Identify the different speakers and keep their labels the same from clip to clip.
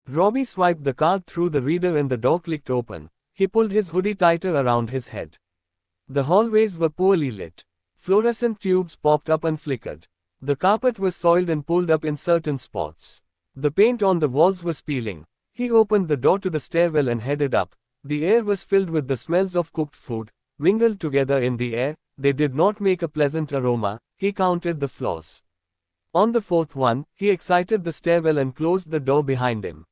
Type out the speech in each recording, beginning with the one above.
Speaker 1: Robbie swiped the card through the reader and the door clicked open. He pulled his hoodie tighter around his head. The hallways were poorly lit. Fluorescent tubes popped up and flickered. The carpet was soiled and pulled up in certain spots. The paint on the walls was peeling. He opened the door to the stairwell and headed up. The air was filled with the smells of cooked food, mingled together in the air. They did not make a pleasant aroma. He counted the floors. On the fourth one, he exited the stairwell and closed the door behind him.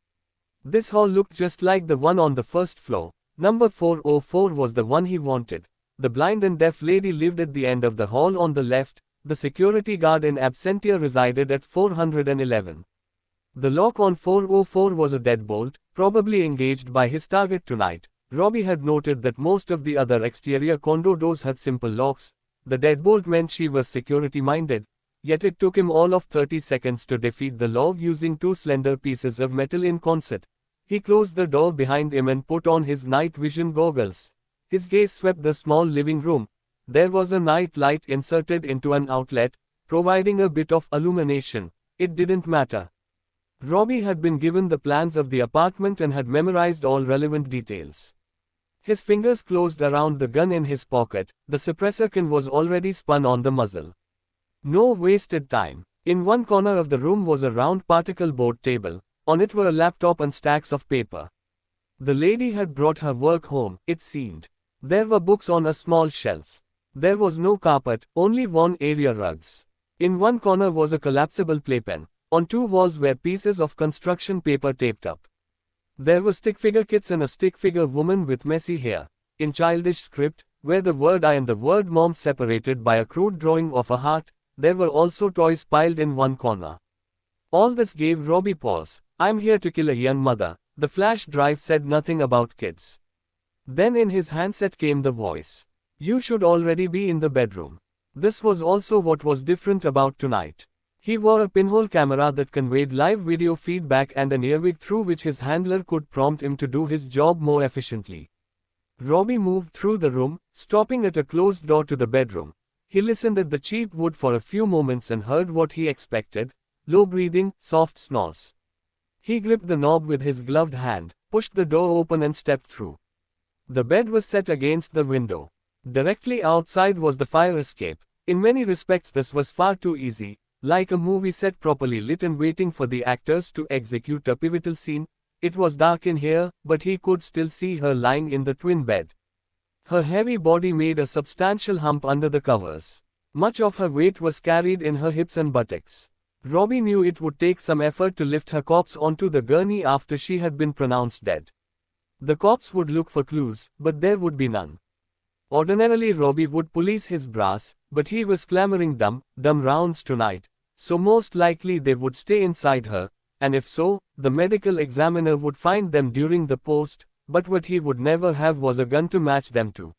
Speaker 1: This hall looked just like the one on the first floor. Number 404 was the one he wanted. The blind and deaf lady lived at the end of the hall on the left. The security guard in absentia resided at 411. The lock on 404 was a deadbolt, probably engaged by his target tonight. Robbie had noted that most of the other exterior condo doors had simple locks. The deadbolt meant she was security-minded. Yet it took him all of 30 seconds to defeat the log using two slender pieces of metal in concert. He closed the door behind him and put on his night vision goggles. His gaze swept the small living room. There was a night light inserted into an outlet, providing a bit of illumination. It didn't matter. Robbie had been given the plans of the apartment and had memorized all relevant details. His fingers closed around the gun in his pocket. The suppressor can was already spun on the muzzle. No wasted time. In one corner of the room was a round particle board table. On it were a laptop and stacks of paper. The lady had brought her work home, it seemed. There were books on a small shelf. There was no carpet, only worn area rugs. In one corner was a collapsible playpen. On two walls were pieces of construction paper taped up. There were stick figure kits and a stick figure woman with messy hair. In childish script, where the word I and the word mom separated by a crude drawing of a heart, there were also toys piled in one corner. All this gave Robbie pause. I'm here to kill a young mother. The flash drive said nothing about kids. Then in his handset came the voice. You should already be in the bedroom. This was also what was different about tonight. He wore a pinhole camera that conveyed live video feedback and an earwig through which his handler could prompt him to do his job more efficiently. Robbie moved through the room, stopping at a closed door to the bedroom. He listened at the cheap wood for a few moments and heard what he expected: low breathing, soft snores. He gripped the knob with his gloved hand, pushed the door open and stepped through. The bed was set against the window. Directly outside was the fire escape. In many respects this was far too easy, like a movie set properly lit and waiting for the actors to execute a pivotal scene. It was dark in here, but he could still see her lying in the twin bed. Her heavy body made a substantial hump under the covers. Much of her weight was carried in her hips and buttocks. Robbie knew it would take some effort to lift her corpse onto the gurney after she had been pronounced dead. The cops would look for clues, but there would be none. Ordinarily Robbie would police his brass, but he was clamoring dumb rounds tonight, so most likely they would stay inside her, and if so, the medical examiner would find them during the post, but what he would never have was a gun to match them to.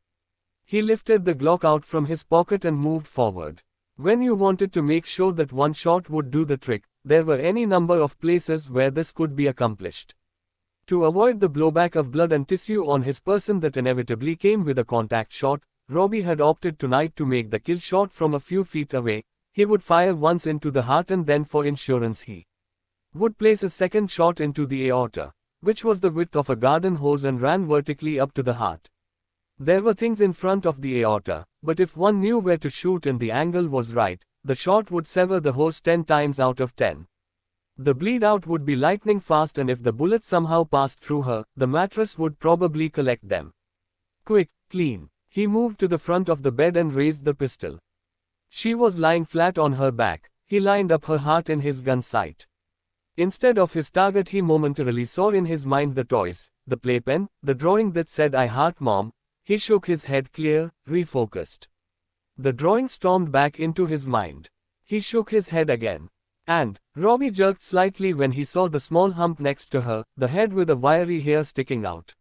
Speaker 1: He lifted the Glock out from his pocket and moved forward. When you wanted to make sure that one shot would do the trick, there were any number of places where this could be accomplished. To avoid the blowback of blood and tissue on his person that inevitably came with a contact shot, Robbie had opted tonight to make the kill shot from a few feet away. He would fire once into the heart and then for insurance he would place a second shot into the aorta, which was the width of a garden hose and ran vertically up to the heart. There were things in front of the aorta, but if one knew where to shoot and the angle was right, the shot would sever the hose 10 times out of 10. The bleed out would be lightning fast, and if the bullet somehow passed through her, the mattress would probably collect them. Quick, clean. He moved to the front of the bed and raised the pistol. She was lying flat on her back. He lined up her heart in his gun sight. Instead of his target, he momentarily saw in his mind the toys, the playpen, the drawing that said "I heart mom." He shook his head clear, refocused. The drawing stormed back into his mind. He shook his head again. And Robbie jerked slightly when he saw the small hump next to her, the head with a wiry hair sticking out.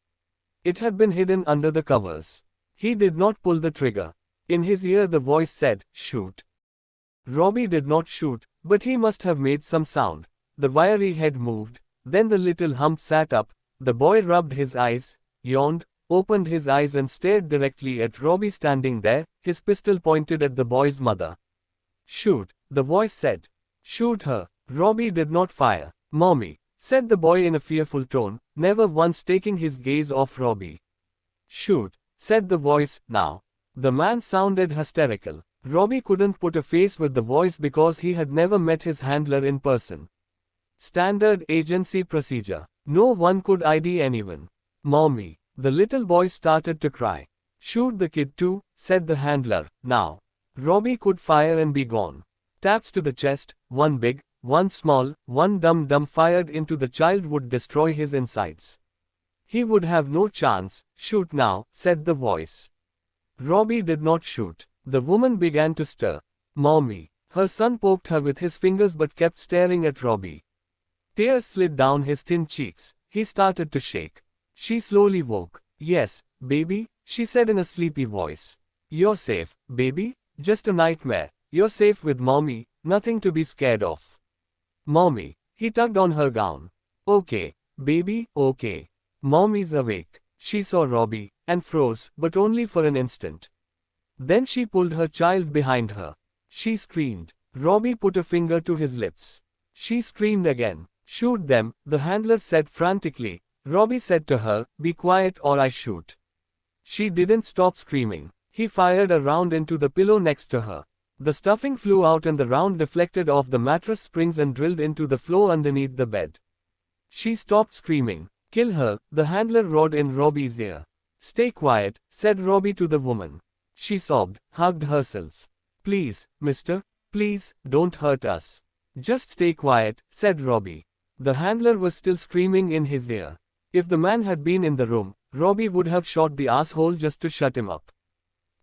Speaker 1: It had been hidden under the covers. He did not pull the trigger. In his ear the voice said, "Shoot." Robbie did not shoot, but he must have made some sound. The wiry head moved, then the little hump sat up. The boy rubbed his eyes, yawned, opened his eyes and stared directly at Robbie standing there, his pistol pointed at the boy's mother. "Shoot," the voice said. "Shoot her." Robbie did not fire. "Mommy," said the boy in a fearful tone, never once taking his gaze off Robbie. Shoot, said the voice, now. The man sounded hysterical. Robbie couldn't put a face with the voice because he had never met his handler in person. Standard agency procedure. No one could ID anyone. Mommy. The little boy started to cry. Shoot the kid too, said the handler, now. Robbie could fire and be gone. Taps to the chest, one big, one small, one dum-dum fired into the child would destroy his insides. He would have no chance. Shoot now, said the voice. Robbie did not shoot. The woman began to stir. Mommy. Her son poked her with his fingers but kept staring at Robbie. Tears slid down his thin cheeks. He started to shake. She slowly woke. Yes, baby, she said in a sleepy voice. You're safe, baby. Just a nightmare. You're safe with mommy, nothing to be scared of. Mommy. He tugged on her gown. Okay, baby, okay. Mommy's awake. She saw Robbie, and froze, but only for an instant. Then she pulled her child behind her. She screamed. Robbie put a finger to his lips. She screamed again. Shoot them, the handler said frantically. Robbie said to her, be quiet or I shoot. She didn't stop screaming. He fired a round into the pillow next to her. The stuffing flew out and the round deflected off the mattress springs and drilled into the floor underneath the bed. She stopped screaming. Kill her, the handler roared in Robbie's ear. Stay quiet, said Robbie to the woman. She sobbed, hugged herself. Please, mister, please, don't hurt us. Just stay quiet, said Robbie. The handler was still screaming in his ear. If the man had been in the room, Robbie would have shot the asshole just to shut him up.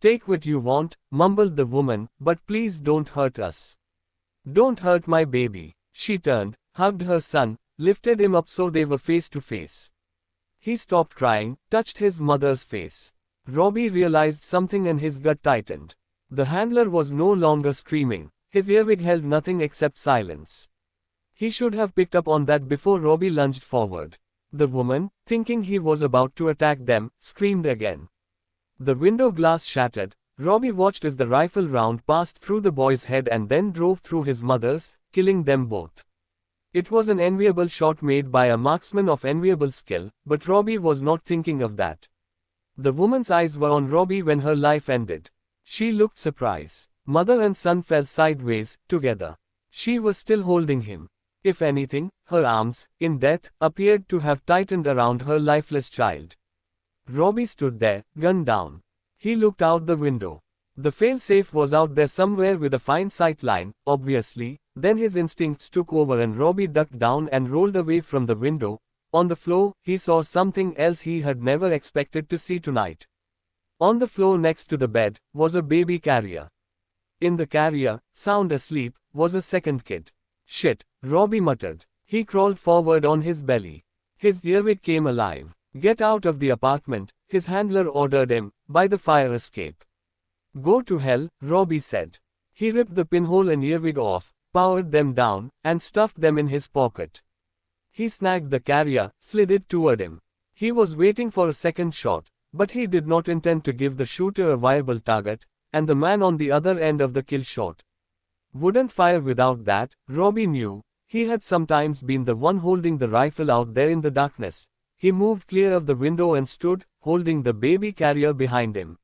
Speaker 1: Take what you want, mumbled the woman, but please don't hurt us. Don't hurt my baby. She turned, hugged her son, lifted him up so they were face to face. He stopped crying, touched his mother's face. Robbie realized something and his gut tightened. The handler was no longer screaming. His earwig held nothing except silence. He should have picked up on that before Robbie lunged forward. The woman, thinking he was about to attack them, screamed again. The window glass shattered. Robbie watched as the rifle round passed through the boy's head and then drove through his mother's, killing them both. It was an enviable shot made by a marksman of enviable skill, but Robbie was not thinking of that. The woman's eyes were on Robbie when her life ended. She looked surprised. Mother and son fell sideways, together. She was still holding him. If anything, her arms, in death, appeared to have tightened around her lifeless child. Robbie stood there, gun down. He looked out the window. The failsafe was out there somewhere with a fine sight line, obviously. Then his instincts took over and Robbie ducked down and rolled away from the window. On the floor, he saw something else he had never expected to see tonight. On the floor next to the bed, was a baby carrier. In the carrier, sound asleep, was a second kid. Shit, Robbie muttered. He crawled forward on his belly. His earwig came alive. Get out of the apartment, his handler ordered him, by the fire escape. Go to hell, Robbie said. He ripped the pinhole and earwig off, powered them down, and stuffed them in his pocket. He snagged the carrier, slid it toward him. He was waiting for a second shot, but he did not intend to give the shooter a viable target, and the man on the other end of the kill shot wouldn't fire without that. Robbie knew. He had sometimes been the one holding the rifle out there in the darkness. He moved clear of the window and stood, holding the baby carrier behind him.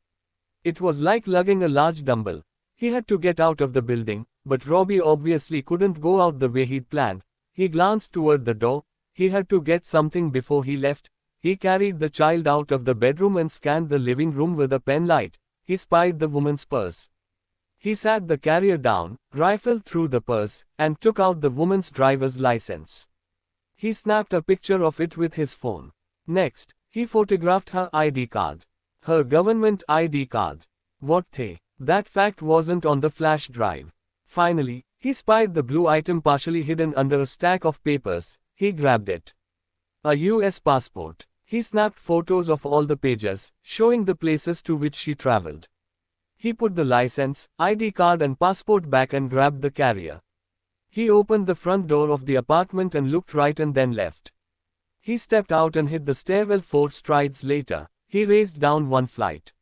Speaker 1: It was like lugging a large dumbbell. He had to get out of the building, but Robbie obviously couldn't go out the way he'd planned. He glanced toward the door. He had to get something before he left. He carried the child out of the bedroom and scanned the living room with a pen light. He spied the woman's purse. He sat the carrier down, rifled through the purse, and took out the woman's driver's license. He snapped a picture of it with his phone. Next, he photographed her ID card. Her government ID card. What the? That fact wasn't on the flash drive. Finally, he spied the blue item partially hidden under a stack of papers. He grabbed it. A US passport. He snapped photos of all the pages, showing the places to which she traveled. He put the license, ID card and passport back and grabbed the carrier. He opened the front door of the apartment and looked right and then left. He stepped out and hit the stairwell 4 strides later. He raced down one flight.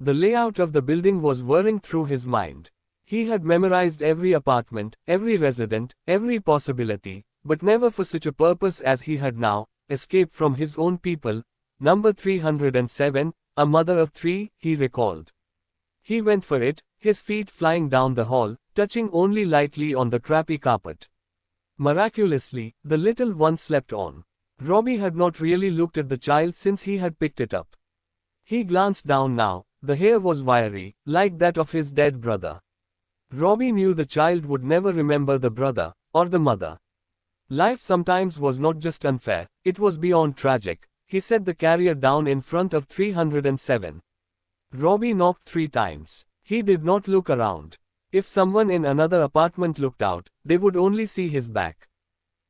Speaker 1: The layout of the building was whirring through his mind. He had memorized every apartment, every resident, every possibility. but never for such a purpose as he had now, escape from his own people. Number 307, a mother of three, he recalled. He went for it, his feet flying down the hall, touching only lightly on the crappy carpet. Miraculously, the little one slept on. Robbie had not really looked at the child since he had picked it up. He glanced down now, the hair was wiry, like that of his dead brother. Robbie knew the child would never remember the brother, or the mother. Life sometimes was not just unfair, it was beyond tragic. He set the carrier down in front of 307. Robbie knocked 3 times. He did not look around. If someone in another apartment looked out, they would only see his back.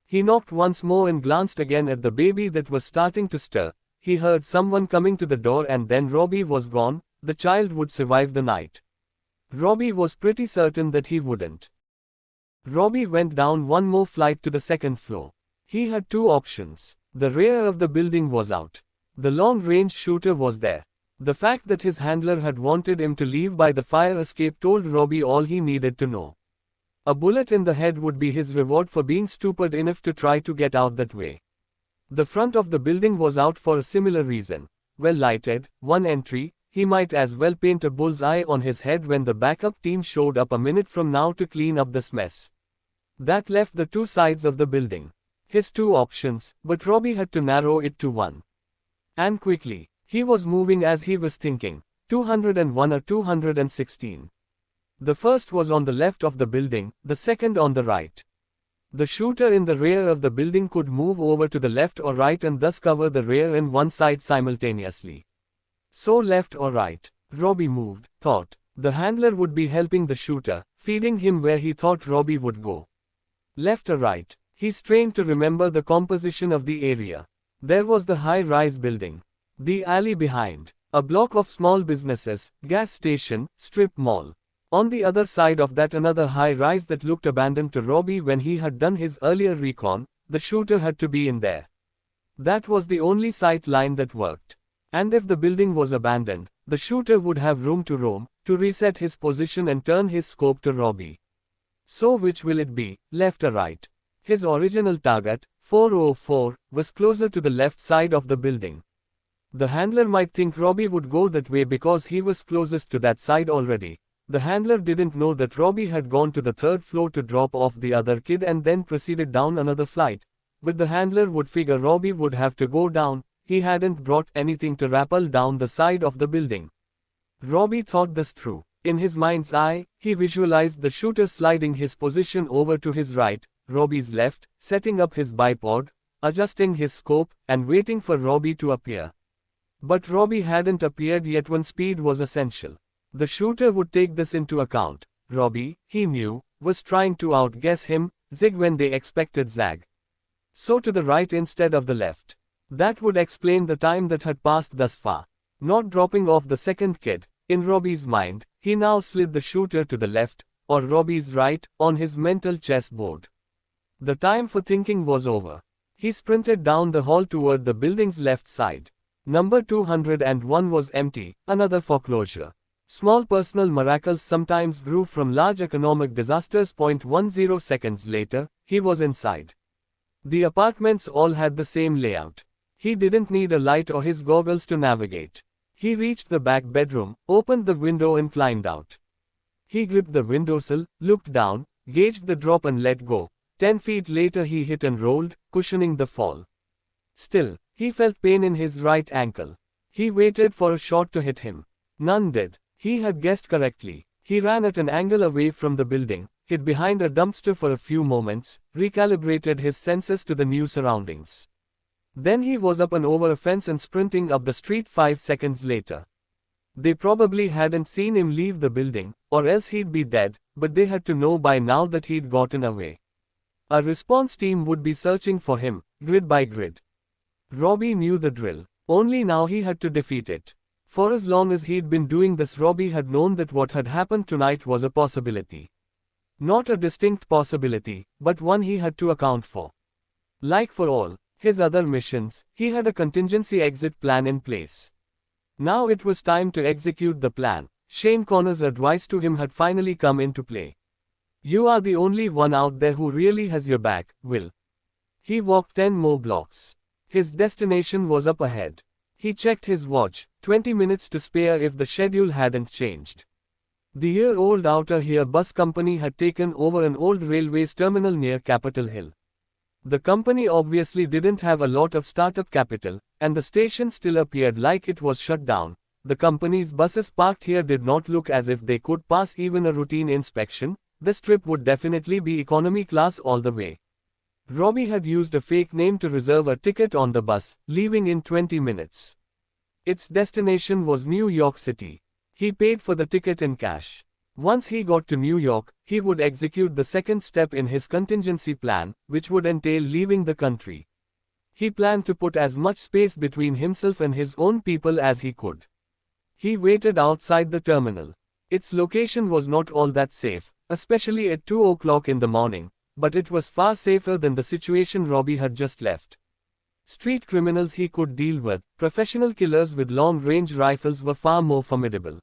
Speaker 1: He knocked once more and glanced again at the baby that was starting to stir. He heard someone coming to the door and then Robbie was gone. The child would survive the night. Robbie was pretty certain that he wouldn't. Robbie went down one more flight to the second floor. He had 2 options. The rear of the building was out. The long-range shooter was there. The fact that his handler had wanted him to leave by the fire escape told Robbie all he needed to know. A bullet in the head would be his reward for being stupid enough to try to get out that way. The front of the building was out for a similar reason. Well lighted, one entry, he might as well paint a bullseye on his head when the backup team showed up a minute from now to clean up this mess. That left the 2 sides of the building. His 2 options, but Robbie had to narrow it to 1. And quickly. He was moving as he was thinking. 201 or 216. The first was on the left of the building, the second on the right. The shooter in the rear of the building could move over to the left or right and thus cover the rear and one side simultaneously. So left or right. Robbie moved, thought. The handler would be helping the shooter, feeding him where he thought Robbie would go. Left or right. He strained to remember the composition of the area. There was the high-rise building. The alley behind. A block of small businesses, gas station, strip mall. On the other side of that another high-rise that looked abandoned to Robbie when he had done his earlier recon. The shooter had to be in there. That was the only sight line that worked. And if the building was abandoned, the shooter would have room to roam, to reset his position and turn his scope to Robbie. So which will it be, left or right? His original target, 404, was closer to the left side of the building. The handler might think Robbie would go that way because he was closest to that side already. The handler didn't know that Robbie had gone to the 3rd floor to drop off the other kid and then proceeded down another flight. But the handler would figure Robbie would have to go down. He hadn't brought anything to rappel down the side of the building. Robbie thought this through. In his mind's eye, he visualized the shooter sliding his position over to his right, Robbie's left, setting up his bipod, adjusting his scope, and waiting for Robbie to appear. But Robbie hadn't appeared yet when speed was essential. The shooter would take this into account. Robbie, he knew, was trying to outguess him, zig when they expected zag. So to the right instead of the left. That would explain the time that had passed thus far. Not dropping off the second kid. In Robbie's mind, he now slid the shooter to the left, or Robbie's right, on his mental chessboard. The time for thinking was over. He sprinted down the hall toward the building's left side. Number 201 was empty, another foreclosure. Small personal miracles sometimes grew from large economic disasters. 0.10 seconds later, he was inside. The apartments all had the same layout. He didn't need a light or his goggles to navigate. He reached the back bedroom, opened the window and climbed out. He gripped the windowsill, looked down, gauged the drop and let go. 10 feet later he hit and rolled, cushioning the fall. Still, he felt pain in his right ankle. He waited for a shot to hit him. None did. He had guessed correctly. He ran at an angle away from the building, hid behind a dumpster for a few moments, recalibrated his senses to the new surroundings. Then he was up and over a fence and sprinting up the street 5 seconds later. They probably hadn't seen him leave the building, or else he'd be dead, but they had to know by now that he'd gotten away. A response team would be searching for him, grid by grid. Robbie knew the drill. Only now he had to defeat it. For as long as he'd been doing this, Robbie had known that what had happened tonight was a possibility. Not a distinct possibility, but one he had to account for. Like for all his other missions, he had a contingency exit plan in place. Now it was time to execute the plan. Shane Connor's advice to him had finally come into play. You are the only one out there who really has your back, Will. He walked 10 more blocks. His destination was up ahead. He checked his watch, 20 minutes to spare if the schedule hadn't changed. The year-old Outer Here Bus Company had taken over an old railways terminal near Capitol Hill. The company obviously didn't have a lot of startup capital, and the station still appeared like it was shut down. The company's buses parked here did not look as if they could pass even a routine inspection. This trip would definitely be economy class all the way. Robbie had used a fake name to reserve a ticket on the bus, leaving in 20 minutes. Its destination was New York City. He paid for the ticket in cash. Once he got to New York, he would execute the second step in his contingency plan, which would entail leaving the country. He planned to put as much space between himself and his own people as he could. He waited outside the terminal. Its location was not all that safe, especially at 2 o'clock in the morning, but it was far safer than the situation Robbie had just left. Street criminals he could deal with, professional killers with long-range rifles were far more formidable.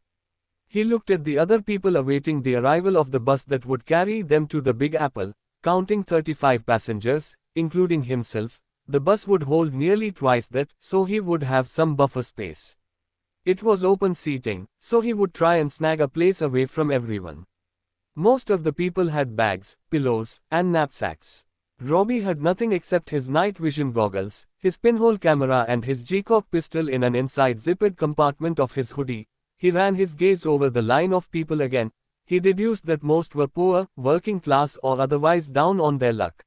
Speaker 1: He looked at the other people awaiting the arrival of the bus that would carry them to the Big Apple, counting 35 passengers, including himself. The bus would hold nearly twice that, so he would have some buffer space. It was open seating, so he would try and snag a place away from everyone. Most of the people had bags, pillows, and knapsacks. Robbie had nothing except his night vision goggles, his pinhole camera and his G-Cock pistol in an inside zippered compartment of his hoodie. He ran his gaze over the line of people again. He deduced that most were poor, working class or otherwise down on their luck.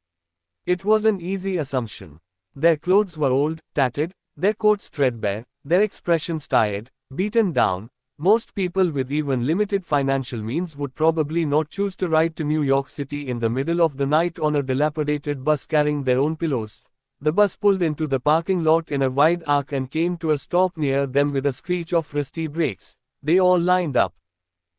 Speaker 1: It was an easy assumption. Their clothes were old, tattered, their coats threadbare, their expressions tired, beaten down. Most people with even limited financial means would probably not choose to ride to New York City in the middle of the night on a dilapidated bus carrying their own pillows. The bus pulled into the parking lot in a wide arc and came to a stop near them with a screech of rusty brakes. They all lined up.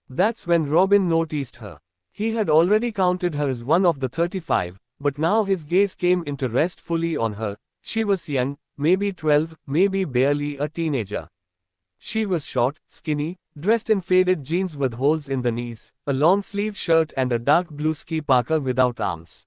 Speaker 1: That's when Robin noticed her. He had already counted her as one of the 35, but now his gaze came into rest fully on her. She was young, maybe 12, maybe barely a teenager. She was short, skinny, dressed in faded jeans with holes in the knees, a long-sleeve shirt and a dark blue ski parka without arms.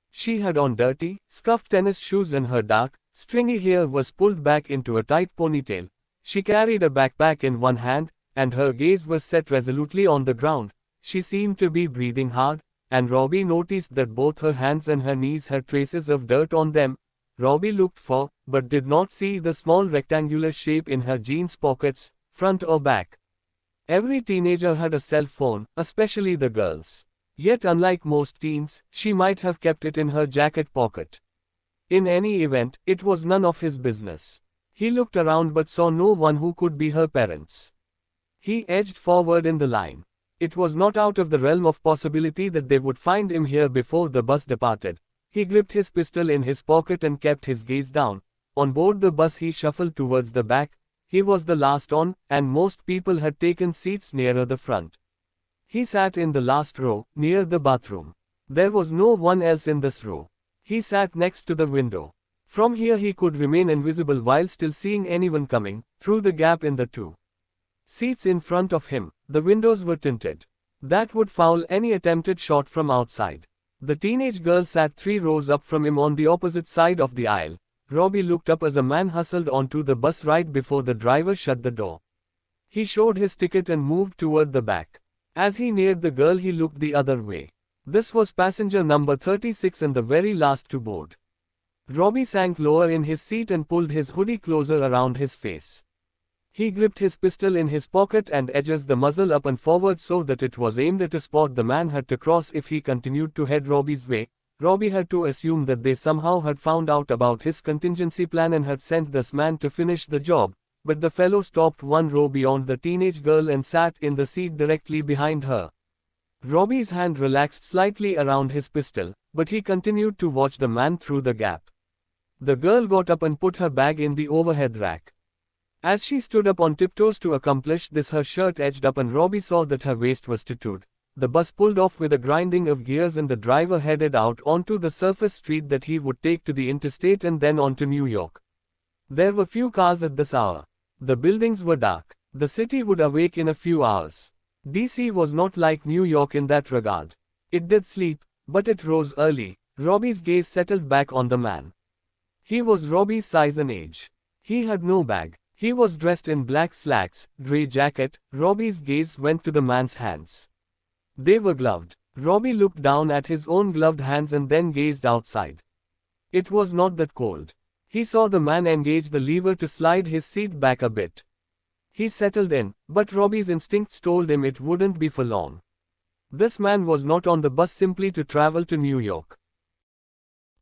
Speaker 1: She had on dirty, scuffed tennis shoes and her dark, stringy hair was pulled back into a tight ponytail. She carried a backpack in one hand, and her gaze was set resolutely on the ground. She seemed to be breathing hard, and Robbie noticed that both her hands and her knees had traces of dirt on them. Robbie looked for, but did not see the small rectangular shape in her jeans pockets, front or back. Every teenager had a cell phone, especially the girls. Yet unlike most teens, she might have kept it in her jacket pocket. In any event, it was none of his business. He looked around but saw no one who could be her parents. He edged forward in the line. It was not out of the realm of possibility that they would find him here before the bus departed. He gripped his pistol in his pocket and kept his gaze down. On board the bus he shuffled towards the back. He was the last on, and most people had taken seats nearer the front. He sat in the last row, near the bathroom. There was no one else in this row. He sat next to the window. From here he could remain invisible while still seeing anyone coming, through the gap in the two seats in front of him. The windows were tinted. That would foul any attempted shot from outside. The teenage girl sat 3 rows up from him on the opposite side of the aisle. Robbie looked up as a man hustled onto the bus right before the driver shut the door. He showed his ticket and moved toward the back. As he neared the girl he looked the other way. This was passenger number 36 and the very last to board. Robbie sank lower in his seat and pulled his hoodie closer around his face. He gripped his pistol in his pocket and edged the muzzle up and forward so that it was aimed at a spot the man had to cross if he continued to head Robbie's way. Robbie had to assume that they somehow had found out about his contingency plan and had sent this man to finish the job, but the fellow stopped 1 row beyond the teenage girl and sat in the seat directly behind her. Robbie's hand relaxed slightly around his pistol, but he continued to watch the man through the gap. The girl got up and put her bag in the overhead rack. As she stood up on tiptoes to accomplish this, her shirt edged up and Robbie saw that her waist was tattooed. The bus pulled off with a grinding of gears and the driver headed out onto the surface street that he would take to the interstate and then on to New York. There were few cars at this hour. The buildings were dark. The city would awake in a few hours. DC was not like New York in that regard. It did sleep, but it rose early. Robbie's gaze settled back on the man. He was Robbie's size and age. He had no bag. He was dressed in black slacks, grey jacket. Robbie's gaze went to the man's hands. They were gloved. Robbie looked down at his own gloved hands and then gazed outside. It was not that cold. He saw the man engage the lever to slide his seat back a bit. He settled in, but Robbie's instincts told him it wouldn't be for long. This man was not on the bus simply to travel to New York.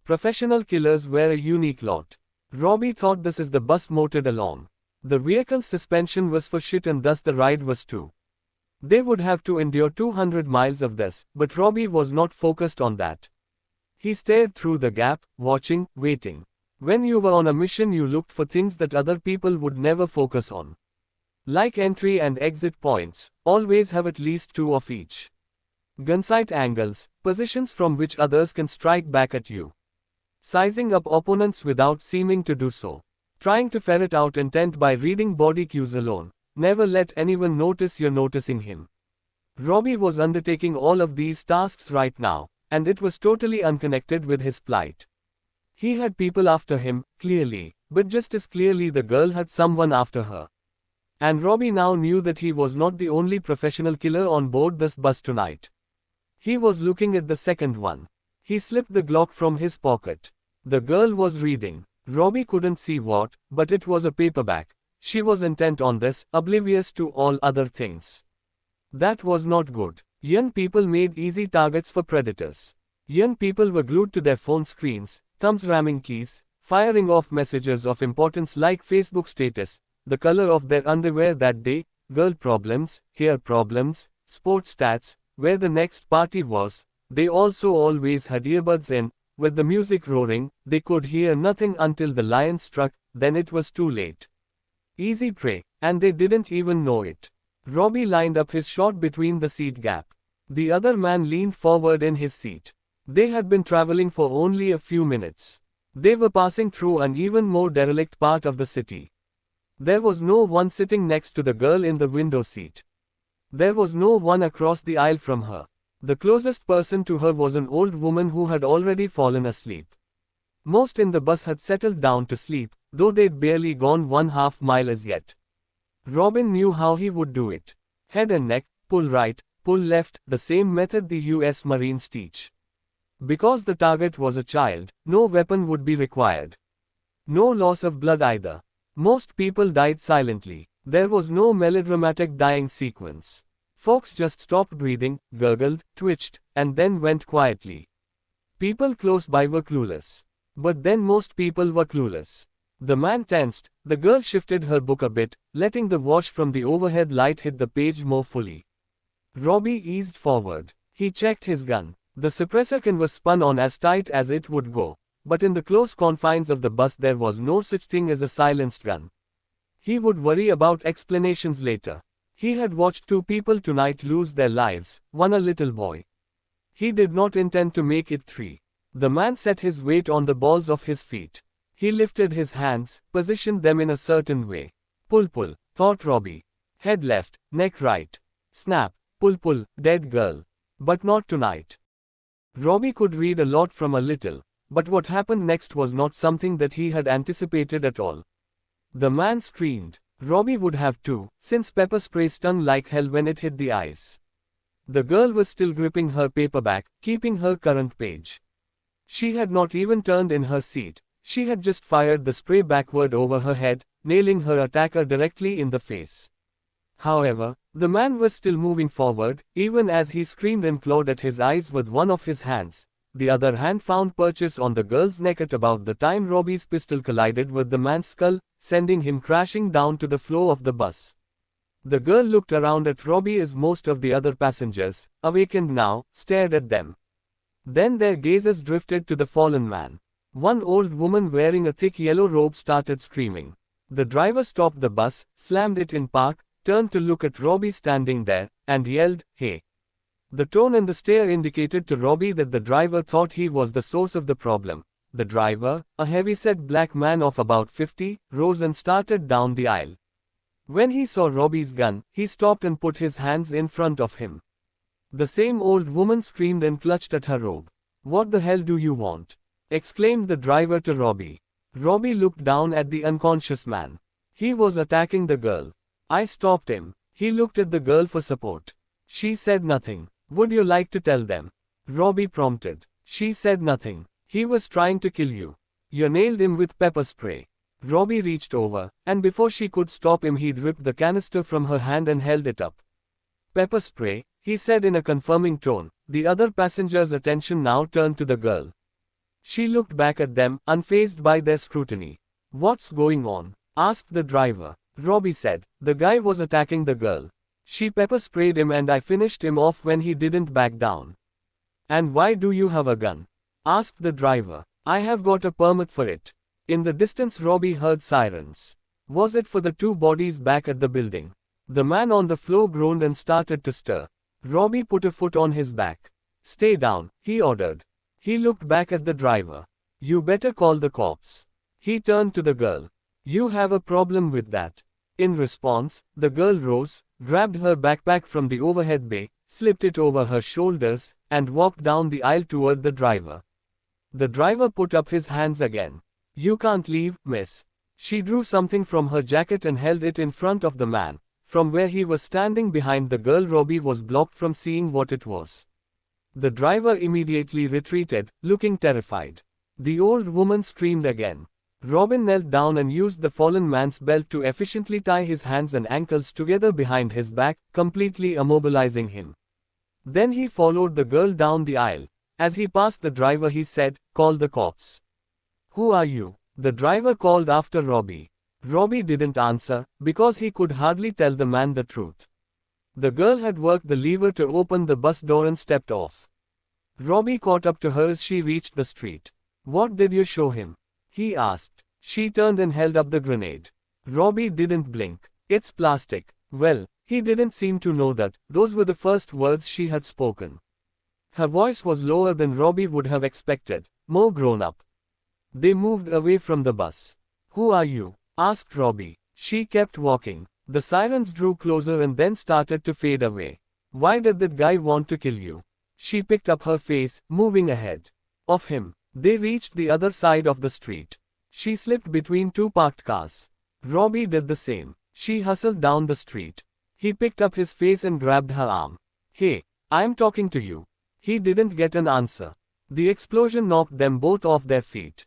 Speaker 1: Professional killers were a unique lot. Robbie thought this is the bus motored along. The vehicle's suspension was for shit and thus the ride was too. They would have to endure 200 miles of this, but Robbie was not focused on that. He stared through the gap, watching, waiting. When you were on a mission you looked for things that other people would never focus on. Like entry and exit points, always have at least 2 of each. Gunsight angles, positions from which others can strike back at you. Sizing up opponents without seeming to do so. Trying to ferret out intent by reading body cues alone. Never let anyone notice you're noticing him. Robbie was undertaking all of these tasks right now, and it was totally unconnected with his plight. He had people after him, clearly, but just as clearly the girl had someone after her. And Robbie now knew that he was not the only professional killer on board this bus tonight. He was looking at the second one. He slipped the Glock from his pocket. The girl was reading. Robbie couldn't see what, but it was a paperback. She was intent on this, oblivious to all other things. That was not good. Young people made easy targets for predators. Young people were glued to their phone screens, thumbs ramming keys, firing off messages of importance like Facebook status, the color of their underwear that day, girl problems, hair problems, sports stats, where the next party was. They also always had earbuds in. With the music roaring, they could hear nothing until the lion struck, then it was too late. Easy prey, and they didn't even know it. Robbie lined up his shot between the seat gap. The other man leaned forward in his seat. They had been traveling for only a few minutes. They were passing through an even more derelict part of the city. There was no one sitting next to the girl in the window seat. There was no one across the aisle from her. The closest person to her was an old woman who had already fallen asleep. Most in the bus had settled down to sleep, though they'd barely gone 1/2 mile as yet. Robin knew how he would do it. Head and neck, pull right, pull left, the same method the US Marines teach. Because the target was a child, no weapon would be required. No loss of blood either. Most people died silently. There was no melodramatic dying sequence. Folks just stopped breathing, gurgled, twitched, and then went quietly. People close by were clueless. But then most people were clueless. The man tensed, the girl shifted her book a bit, letting the wash from the overhead light hit the page more fully. Robbie eased forward. He checked his gun. The suppressor can was spun on as tight as it would go. But in the close confines of the bus there was no such thing as a silenced gun. He would worry about explanations later. He had watched 2 people tonight lose their lives, one a little boy. He did not intend to make it 3. The man set his weight on the balls of his feet. He lifted his hands, positioned them in a certain way. Pull, thought Robbie. Head left, neck right. Snap, pull, dead girl. But not tonight. Robbie could read a lot from a little, but what happened next was not something that he had anticipated at all. The man screamed. Robbie would have too, since pepper spray stung like hell when it hit the eyes. The girl was still gripping her paperback, keeping her current page. She had not even turned in her seat. She had just fired the spray backward over her head, nailing her attacker directly in the face. However, the man was still moving forward, even as he screamed and clawed at his eyes with one of his hands. The other hand found purchase on the girl's neck at about the time Robbie's pistol collided with the man's skull, sending him crashing down to the floor of the bus. The girl looked around at Robbie as most of the other passengers, awakened now, stared at them. Then their gazes drifted to the fallen man. One old woman wearing a thick yellow robe started screaming. The driver stopped the bus, slammed it in park, turned to look at Robbie standing there, and yelled, "Hey!" The tone and the stare indicated to Robbie that the driver thought he was the source of the problem. The driver, a heavy-set black man of about 50, rose and started down the aisle. When he saw Robbie's gun, he stopped and put his hands in front of him. The same old woman screamed and clutched at her robe. "What the hell do you want?" exclaimed the driver to Robbie. Robbie looked down at the unconscious man. He was attacking the girl. "I stopped him." He looked at the girl for support. She said nothing. "Would you like to tell them?" Robbie prompted. She said nothing. "He was trying to kill you. You nailed him with pepper spray." Robbie reached over, and before she could stop him, he'd ripped the canister from her hand and held it up. "Pepper spray," he said in a confirming tone. The other passengers' attention now turned to the girl. She looked back at them, unfazed by their scrutiny. "What's going on?" asked the driver. Robbie said, "The guy was attacking the girl. She pepper sprayed him and I finished him off when he didn't back down." "And why do you have a gun?" asked the driver. "I have got a permit for it." In the distance Robbie heard sirens. Was it for the two bodies back at the building? The man on the floor groaned and started to stir. Robbie put a foot on his back. "Stay down," he ordered. He looked back at the driver. "You better call the cops." He turned to the girl. "You have a problem with that?" In response, the girl rose, grabbed her backpack from the overhead bay, slipped it over her shoulders, and walked down the aisle toward the driver. The driver put up his hands again. "You can't leave, miss." She drew something from her jacket and held it in front of the man. From where he was standing behind the girl, Robbie was blocked from seeing what it was. The driver immediately retreated, looking terrified. The old woman screamed again. Robin knelt down and used the fallen man's belt to efficiently tie his hands and ankles together behind his back, completely immobilizing him. Then he followed the girl down the aisle. As he passed the driver, he said, "Call the cops." "Who are you?" the driver called after Robbie. Robbie didn't answer, because he could hardly tell the man the truth. The girl had worked the lever to open the bus door and stepped off. Robbie caught up to her as she reached the street. "What did you show him?" he asked. She turned and held up the grenade. Robbie didn't blink. "It's plastic." Well, he didn't seem to know that those were the first words she had spoken. Her voice was lower than Robbie would have expected, more grown up. They moved away from the bus. "Who are you?" asked Robbie. She kept walking. The sirens drew closer and then started to fade away. "Why did that guy want to kill you?" She picked up her face, moving ahead of him. They reached the other side of the street. She slipped between two parked cars. Robbie did the same. She hustled down the street. He picked up his face and grabbed her arm. "Hey, I'm talking to you." He didn't get an answer. The explosion knocked them both off their feet.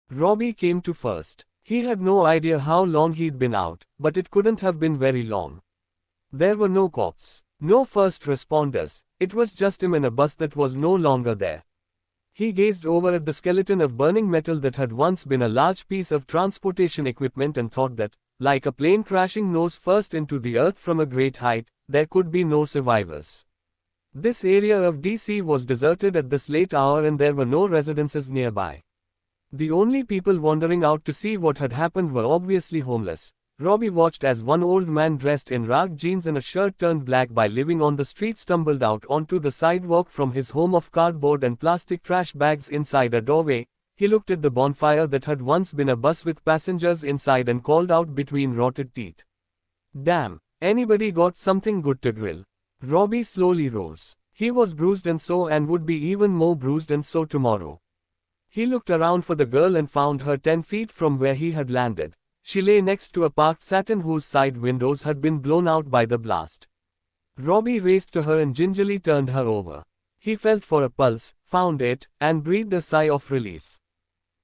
Speaker 1: Robbie came to first. He had no idea how long he'd been out, but it couldn't have been very long. There were no cops, no first responders. It was just him in a bus that was no longer there. He gazed over at the skeleton of burning metal that had once been a large piece of transportation equipment and thought that, like a plane crashing nose first into the earth from a great height, there could be no survivors. This area of DC was deserted at this late hour and there were no residences nearby. The only people wandering out to see what had happened were obviously homeless. Robbie watched as one old man dressed in ragged jeans and a shirt turned black by living on the street stumbled out onto the sidewalk from his home of cardboard and plastic trash bags inside a doorway. He looked at the bonfire that had once been a bus with passengers inside and called out between rotted teeth. "Damn, anybody got something good to grill?" Robbie slowly rose. He was bruised and so and would be even more bruised and so tomorrow. He looked around for the girl and found her 10 feet from where he had landed. She lay next to a parked Saturn whose side windows had been blown out by the blast. Robbie raced to her and gingerly turned her over. He felt for a pulse, found it, and breathed a sigh of relief.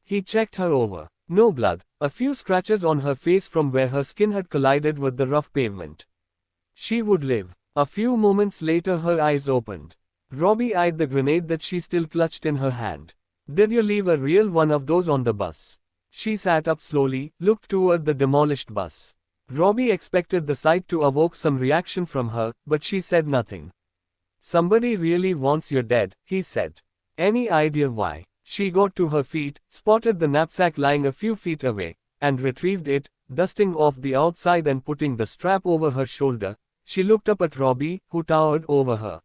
Speaker 1: He checked her over. No blood, a few scratches on her face from where her skin had collided with the rough pavement. She would live. A few moments later her eyes opened. Robbie eyed the grenade that she still clutched in her hand. "Did you leave a real one of those on the bus?" She sat up slowly, looked toward the demolished bus. Robbie expected the sight to evoke some reaction from her, but she said nothing. "Somebody really wants you dead," he said. "Any idea why?" She got to her feet, spotted the knapsack lying a few feet away, and retrieved it, dusting off the outside and putting the strap over her shoulder. She looked up at Robbie, who towered over her.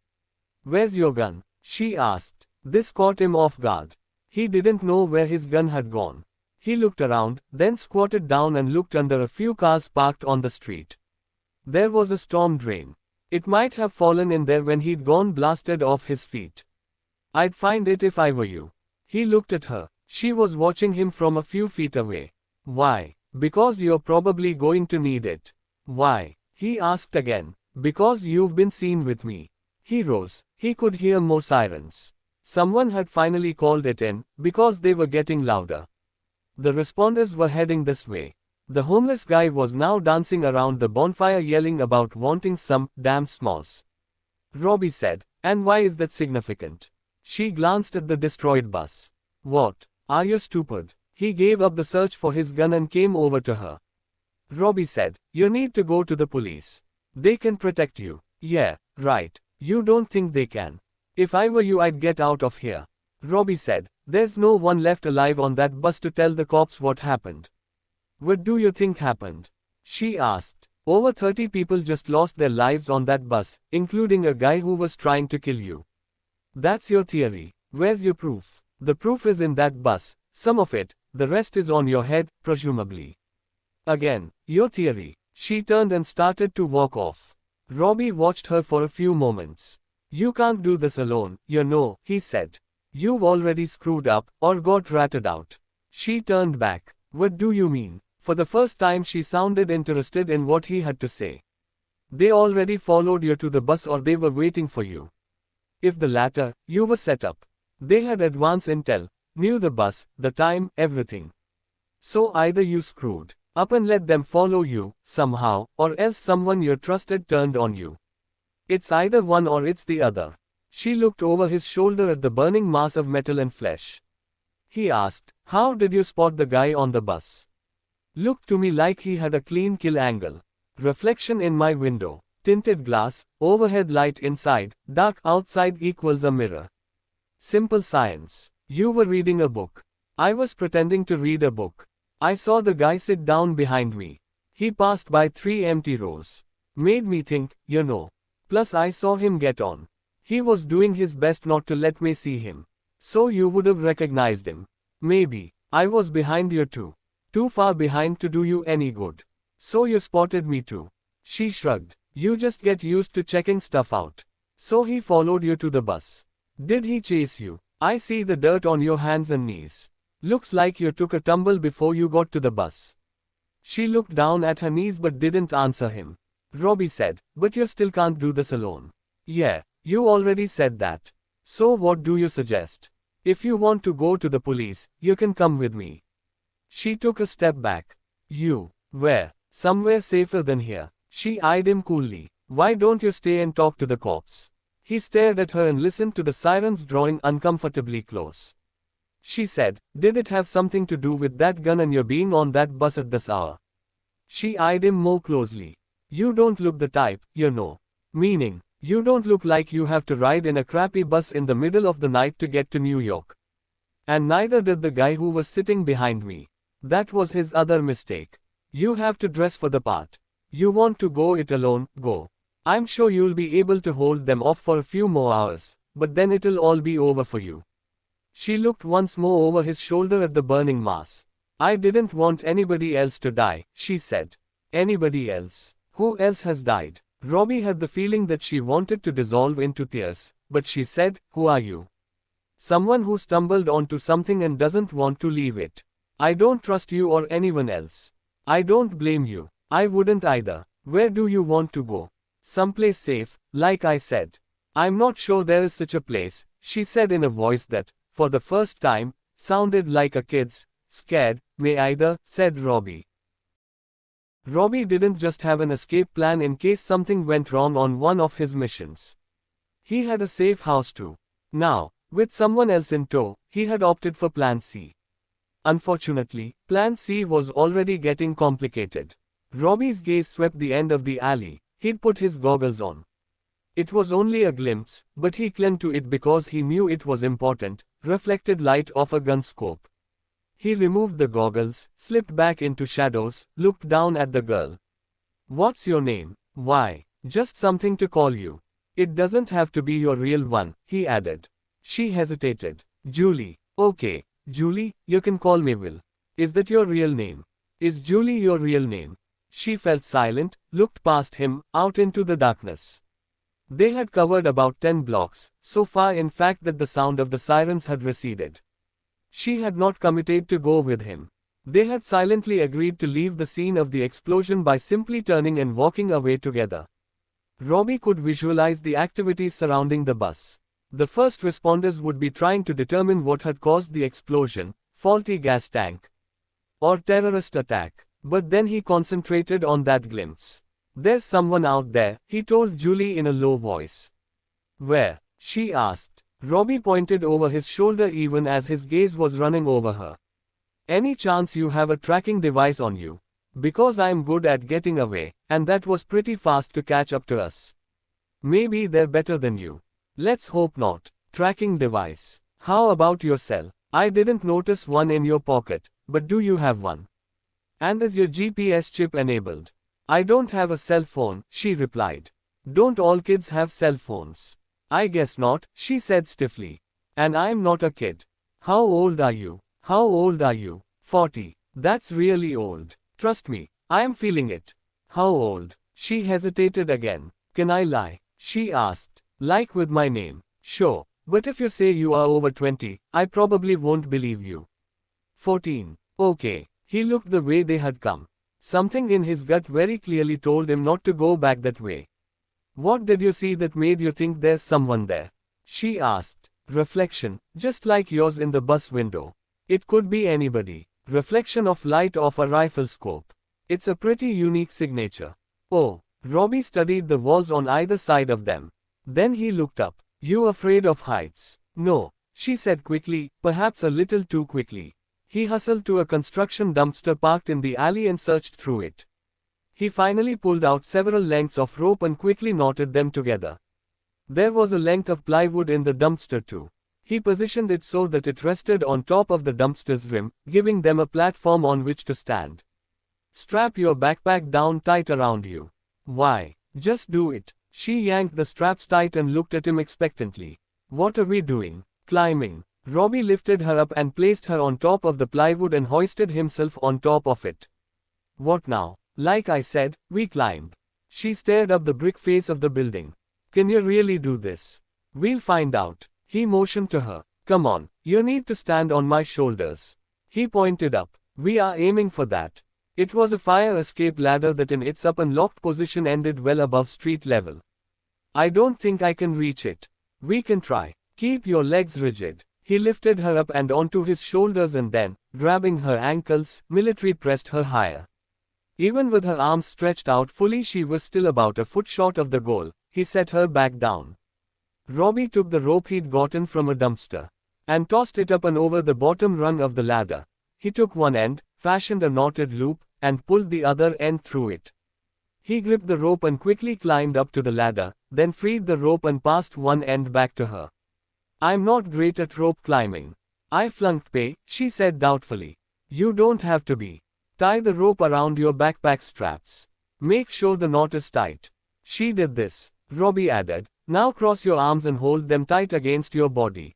Speaker 1: "Where's your gun?" she asked. This caught him off guard. He didn't know where his gun had gone. He looked around, then squatted down and looked under a few cars parked on the street. There was a storm drain. It might have fallen in there when he'd gone blasted off his feet. I'd find it if I were you. He looked at her. She was watching him from a few feet away. Why? Because you're probably going to need it. Why? He asked again. Because you've been seen with me. He rose. He could hear more sirens. Someone had finally called it in, because they were getting louder. The responders were heading this way. The homeless guy was now dancing around the bonfire yelling about wanting some damn s'mores. Robbie said, "And why is that significant?" She glanced at the destroyed bus. "What? Are you stupid?" He gave up the search for his gun and came over to her. Robbie said, "You need to go to the police. They can protect you." "Yeah, right. You don't think they can?" "If I were you, I'd get out of here." Robbie said, "There's no one left alive on that bus to tell the cops what happened." "What do you think happened?" She asked. "Over 30 people just lost their lives on that bus, including a guy who was trying to kill you." "That's your theory. Where's your proof?" "The proof is in that bus, some of it, the rest is on your head, presumably." "Again, your theory." She turned and started to walk off. Robbie watched her for a few moments. "You can't do this alone, you know," he said. "You've already screwed up, or got ratted out." She turned back. "What do you mean?" For the first time she sounded interested in what he had to say. "They already followed you to the bus or they were waiting for you?" "If the latter, you were set up. They had advance intel, knew the bus, the time, everything. So either you screwed up and let them follow you, somehow, or else someone you trusted turned on you. It's either one or it's the other." She looked over his shoulder at the burning mass of metal and flesh. He asked, "How did you spot the guy on the bus?" "Looked to me like he had a clean kill angle. Reflection in my window. Tinted glass, overhead light inside, dark outside equals a mirror. Simple science." "You were reading a book." "I was pretending to read a book. I saw the guy sit down behind me. He passed by 3 empty rows. Made me think, you know. Plus I saw him get on. He was doing his best not to let me see him. So you would have recognized him." "Maybe. I was behind you too. Too far behind to do you any good. So you spotted me too." She shrugged. "You just get used to checking stuff out." "So he followed you to the bus. Did he chase you?" "I see the dirt on your hands and knees. Looks like you took a tumble before you got to the bus." She looked down at her knees but didn't answer him. Robbie said, "But you still can't do this alone." "Yeah, you already said that. So what do you suggest?" "If you want to go to the police, you can come with me." She took a step back. "You? Where?" "Somewhere safer than here." She eyed him coolly. "Why don't you stay and talk to the cops?" He stared at her and listened to the sirens drawing uncomfortably close. She said, "Did it have something to do with that gun and your being on that bus at this hour?" She eyed him more closely. "You don't look the type, you know." "Meaning, you don't look like you have to ride in a crappy bus in the middle of the night to get to New York. And neither did the guy who was sitting behind me. That was his other mistake. You have to dress for the part. You want to go it alone, go. I'm sure you'll be able to hold them off for a few more hours, but then it'll all be over for you." She looked once more over his shoulder at the burning mass. "I didn't want anybody else to die," she said. "Anybody else? Who else has died?" Robbie had the feeling that she wanted to dissolve into tears, but she said, "Who are you?" "Someone who stumbled onto something and doesn't want to leave it. I don't trust you or anyone else. I don't blame you. I wouldn't either. Where do you want to go?" "Someplace safe, like I said." "I'm not sure there is such a place," she said in a voice that, for the first time, sounded like a kid's. "Scared, may either," said Robbie. Robbie didn't just have an escape plan in case something went wrong on one of his missions. He had a safe house too. Now, with someone else in tow, he had opted for Plan C. Unfortunately, Plan C was already getting complicated. Robbie's gaze swept the end of the alley. He'd put his goggles on. It was only a glimpse, but he clung to it because he knew it was important. Reflected light of a gun scope. He removed the goggles, slipped back into shadows, looked down at the girl. "What's your name?" "Why, just something to call you. It doesn't have to be your real one," he added. She hesitated. "Julie." "Okay, Julie, you can call me Will. Is that your real name?" "Is Julie your real name?" She felt silent, looked past him, out into the darkness. They had covered about 10 blocks, so far in fact that the sound of the sirens had receded. She had not committed to go with him. They had silently agreed to leave the scene of the explosion by simply turning and walking away together. Robbie could visualize the activities surrounding the bus. The first responders would be trying to determine what had caused the explosion, faulty gas tank, or terrorist attack. But then he concentrated on that glimpse. There's someone out there, he told Julie in a low voice. Where? She asked. Robbie pointed over his shoulder even as his gaze was running over her. Any chance you have a tracking device on you? Because I'm good at getting away, and that was pretty fast to catch up to us. Maybe they're better than you. Let's hope not. Tracking device. How about your cell? I didn't notice one in your pocket, but do you have one? And is your GPS chip enabled? I don't have a cell phone, she replied. Don't all kids have cell phones? I guess not, she said stiffly. And I'm not a kid. How old are you? How old are you? 40. That's really old. Trust me, I am feeling it. How old? She hesitated again. Can I lie? She asked. Like with my name. Sure, but if you say you are over 20, I probably won't believe you. 14. Okay. He looked the way they had come. Something in his gut very clearly told him not to go back that way. What did you see that made you think there's someone there? She asked. Reflection, just like yours in the bus window. It could be anybody. Reflection of light off a rifle scope. It's a pretty unique signature. Oh, Robbie studied the walls on either side of them. Then he looked up. You afraid of heights? No, she said quickly, perhaps a little too quickly. He hustled to a construction dumpster parked in the alley and searched through it. He finally pulled out several lengths of rope and quickly knotted them together. There was a length of plywood in the dumpster too. He positioned it so that it rested on top of the dumpster's rim, giving them a platform on which to stand. Strap your backpack down tight around you. Why? Just do it. She yanked the straps tight and looked at him expectantly. What are we doing? Climbing. Robbie lifted her up and placed her on top of the plywood and hoisted himself on top of it. What now? Like I said, we climb. She stared up the brick face of the building. Can you really do this? We'll find out. He motioned to her. Come on, you need to stand on my shoulders. He pointed up. We are aiming for that. It was a fire escape ladder that in its up and locked position ended well above street level. I don't think I can reach it. We can try. Keep your legs rigid. He lifted her up and onto his shoulders and then, grabbing her ankles, military pressed her higher. Even with her arms stretched out fully, she was still about a foot short of the goal. He set her back down. Robbie took the rope he'd gotten from a dumpster and tossed it up and over the bottom rung of the ladder. He took one end, fashioned a knotted loop, and pulled the other end through it. He gripped the rope and quickly climbed up to the ladder, then freed the rope and passed one end back to her. I'm not great at rope climbing. I flunked pay, she said doubtfully. You don't have to be. Tie the rope around your backpack straps. Make sure the knot is tight. She did this. Robbie added. Now cross your arms and hold them tight against your body.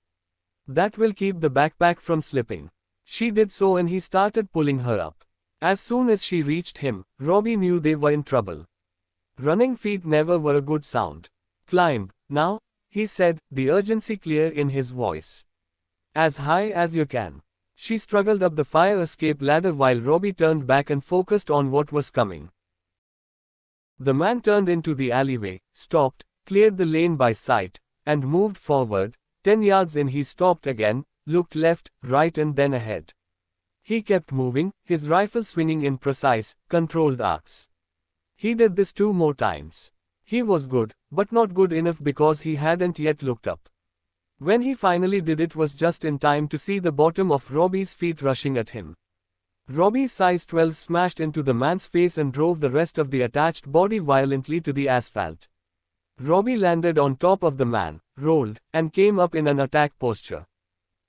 Speaker 1: That will keep the backpack from slipping. She did so and he started pulling her up. As soon as she reached him, Robbie knew they were in trouble. Running feet never were a good sound. Climb, now, he said, the urgency clear in his voice. As high as you can. She struggled up the fire escape ladder while Robbie turned back and focused on what was coming. The man turned into the alleyway, stopped, cleared the lane by sight, and moved forward. 10 yards in he stopped again, looked left, right and then ahead. He kept moving, his rifle swinging in precise, controlled arcs. He did this 2 more times. He was good, but not good enough because he hadn't yet looked up. When he finally did, it was just in time to see the bottom of Robbie's feet rushing at him. Robbie's size 12 smashed into the man's face and drove the rest of the attached body violently to the asphalt. Robbie landed on top of the man, rolled, and came up in an attack posture.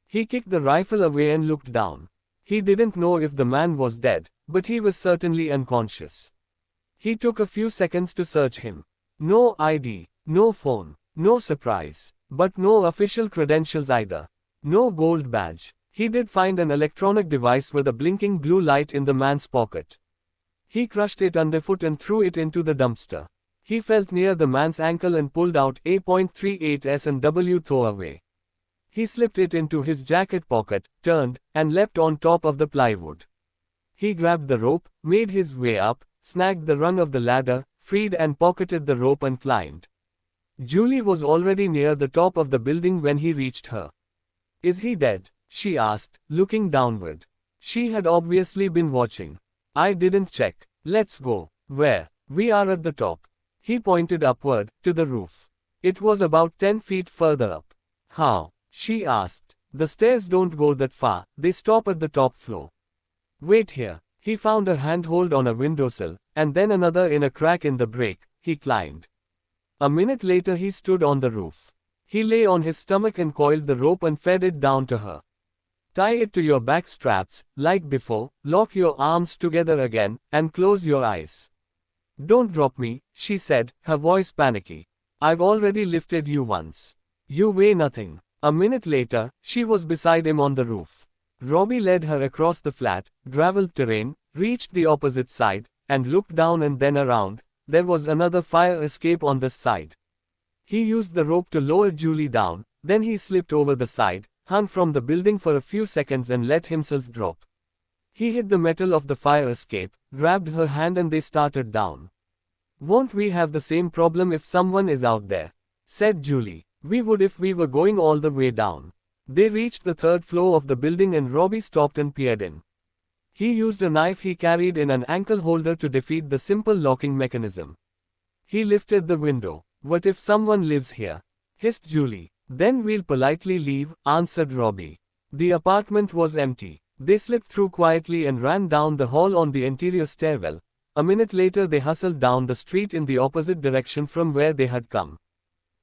Speaker 1: He kicked the rifle away and looked down. He didn't know if the man was dead, but he was certainly unconscious. He took a few seconds to search him. No ID, no phone, no surprise, but no official credentials either. No gold badge. He did find an electronic device with a blinking blue light in the man's pocket. He crushed it underfoot and threw it into the dumpster. He felt near the man's ankle and pulled out a .38 S&W throwaway. He slipped it into his jacket pocket, turned, and leapt on top of the plywood. He grabbed the rope, made his way up, snagged the rung of the ladder, freed and pocketed the rope and climbed. Julie was already near the top of the building when he reached her. "Is he dead?" she asked, looking downward. She had obviously been watching. "I didn't check. Let's go." "Where?" "We are at the top." He pointed upward, to the roof. It was about 10 feet further up. "How?" she asked. "The stairs don't go that far, they stop at the top floor." "Wait here." He found a handhold on a windowsill, and then another in a crack in the break. He climbed. A minute later he stood on the roof. He lay on his stomach and coiled the rope and fed it down to her. "Tie it to your back straps, like before, lock your arms together again, and close your eyes. Don't drop me," she said, her voice panicky. "I've already lifted you once. You weigh nothing." A minute later, she was beside him on the roof. Robbie led her across the flat, graveled terrain, reached the opposite side, and looked down and then around. There was another fire escape on this side. He used the rope to lower Julie down, then he slipped over the side, hung from the building for a few seconds and let himself drop. He hit the metal of the fire escape, grabbed her hand and they started down. "Won't we have the same problem if someone is out there?" said Julie. "We would if we were going all the way down." They reached the third floor of the building and Robbie stopped and peered in. He used a knife he carried in an ankle holder to defeat the simple locking mechanism. He lifted the window. "What if someone lives here?" hissed Julie. "Then we'll politely leave," answered Robbie. The apartment was empty. They slipped through quietly and ran down the hall on the interior stairwell. A minute later they hustled down the street in the opposite direction from where they had come.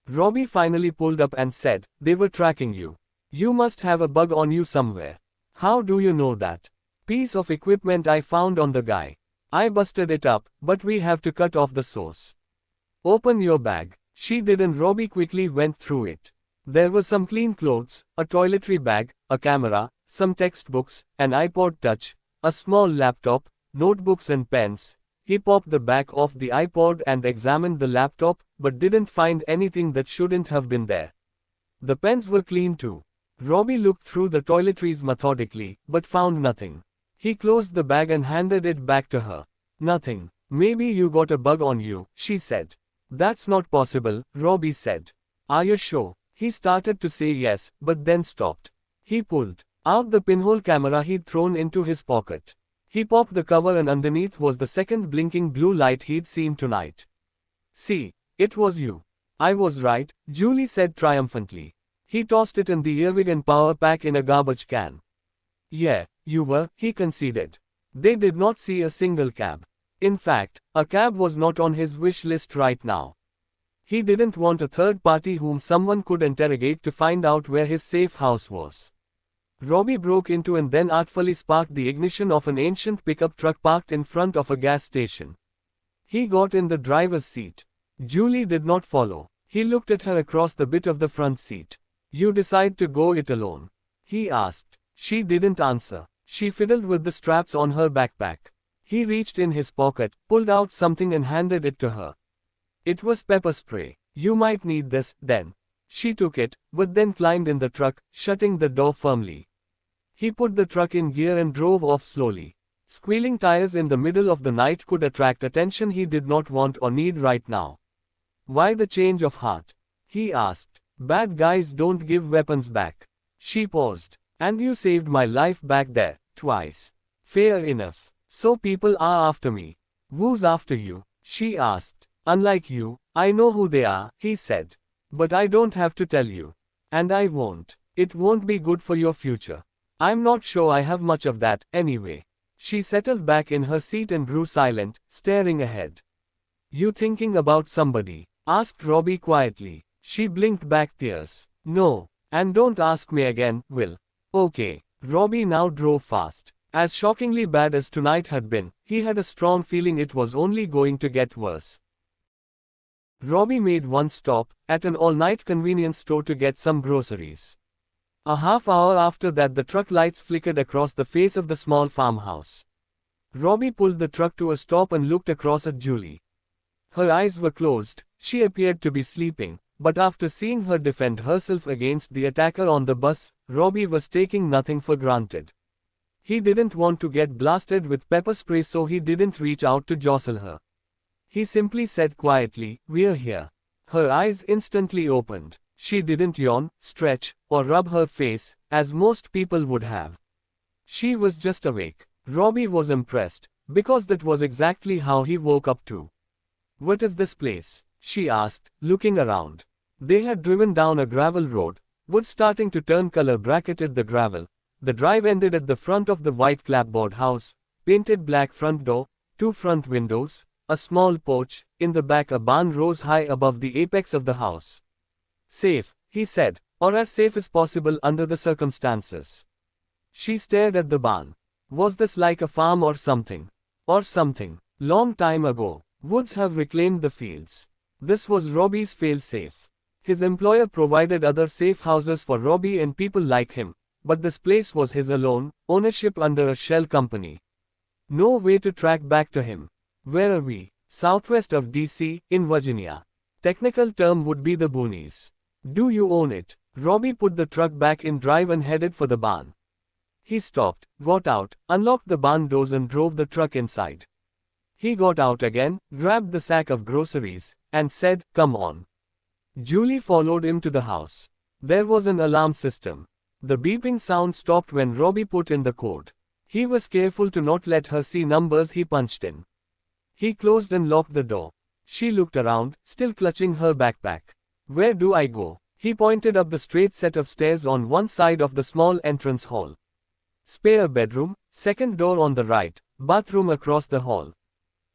Speaker 1: Robbie finally pulled up and said, "They were tracking you. You must have a bug on you somewhere." "How do you know that?" "Piece of equipment I found on the guy. I busted it up, but we have to cut off the source." "Open your bag." She did and Robbie quickly went through it. There were some clean clothes, a toiletry bag, a camera, some textbooks, an iPod Touch, a small laptop, notebooks and pens. He popped the back off the iPod and examined the laptop, but didn't find anything that shouldn't have been there. The pens were clean too. Robbie looked through the toiletries methodically, but found nothing. He closed the bag and handed it back to her. "Nothing. Maybe you got a bug on you," she said. "That's not possible," Robbie said. "Are you sure?" He started to say yes, but then stopped. He pulled out the pinhole camera he'd thrown into his pocket. He popped the cover and underneath was the second blinking blue light he'd seen tonight. "See, it was you." "I was right," Julie said triumphantly. He tossed it and the earwig and power pack in a garbage can. "Yeah, you were," he conceded. They did not see a single cab. In fact, a cab was not on his wish list right now. He didn't want a third party whom someone could interrogate to find out where his safe house was. Robbie broke into and then artfully sparked the ignition of an ancient pickup truck parked in front of a gas station. He got in the driver's seat. Julie did not follow. He looked at her across the bit of the front seat. "You decide to go it alone?" he asked. She didn't answer. She fiddled with the straps on her backpack. He reached in his pocket, pulled out something and handed it to her. It was pepper spray. "You might need this, then." She took it, but then climbed in the truck, shutting the door firmly. He put the truck in gear and drove off slowly. Squealing tires in the middle of the night could attract attention he did not want or need right now. "Why the change of heart?" he asked. "Bad guys don't give weapons back." She paused. "And you saved my life back there, twice." "Fair enough. So people are after me." "Who's after you?" she asked. "Unlike you, I know who they are," he said. "But I don't have to tell you. And I won't. It won't be good for your future. I'm not sure I have much of that, anyway." She settled back in her seat and grew silent, staring ahead. "You thinking about somebody?" asked Robbie quietly. She blinked back tears. "No. And don't ask me again, Will." "Okay." Robbie now drove fast. As shockingly bad as tonight had been, he had a strong feeling it was only going to get worse. Robbie made one stop, at an all-night convenience store to get some groceries. A half hour after that the truck lights flickered across the face of the small farmhouse. Robbie pulled the truck to a stop and looked across at Julie. Her eyes were closed, she appeared to be sleeping, but after seeing her defend herself against the attacker on the bus, Robbie was taking nothing for granted. He didn't want to get blasted with pepper spray, so he didn't reach out to jostle her. He simply said quietly, "We're here." Her eyes instantly opened. She didn't yawn, stretch, or rub her face, as most people would have. She was just awake. Robbie was impressed, because that was exactly how he woke up too. "What is this place?" she asked, looking around. They had driven down a gravel road, wood starting to turn color bracketed the gravel. The drive ended at the front of the white clapboard house, painted black front door, 2 front windows, a small porch, in the back a barn rose high above the apex of the house. "Safe," he said, "or as safe as possible under the circumstances." She stared at the barn. Was this like a farm or something? Or something. Long time ago, woods have reclaimed the fields. This was Robbie's fail-safe. His employer provided other safe houses for Robbie and people like him, but this place was his alone, ownership under a shell company. No way to track back to him. Where are we? Southwest of DC, in Virginia. Technical term would be the boonies. Do you own it? Robbie put the truck back in drive and headed for the barn. He stopped, got out, unlocked the barn doors and drove the truck inside. He got out again, grabbed the sack of groceries, and said, "Come on." Julie followed him to the house. There was an alarm system. The beeping sound stopped when Robbie put in the code. He was careful to not let her see numbers he punched in. He closed and locked the door. She looked around, still clutching her backpack. "Where do I go?" He pointed up the straight set of stairs on one side of the small entrance hall. "Spare bedroom, second door on the right, bathroom across the hall."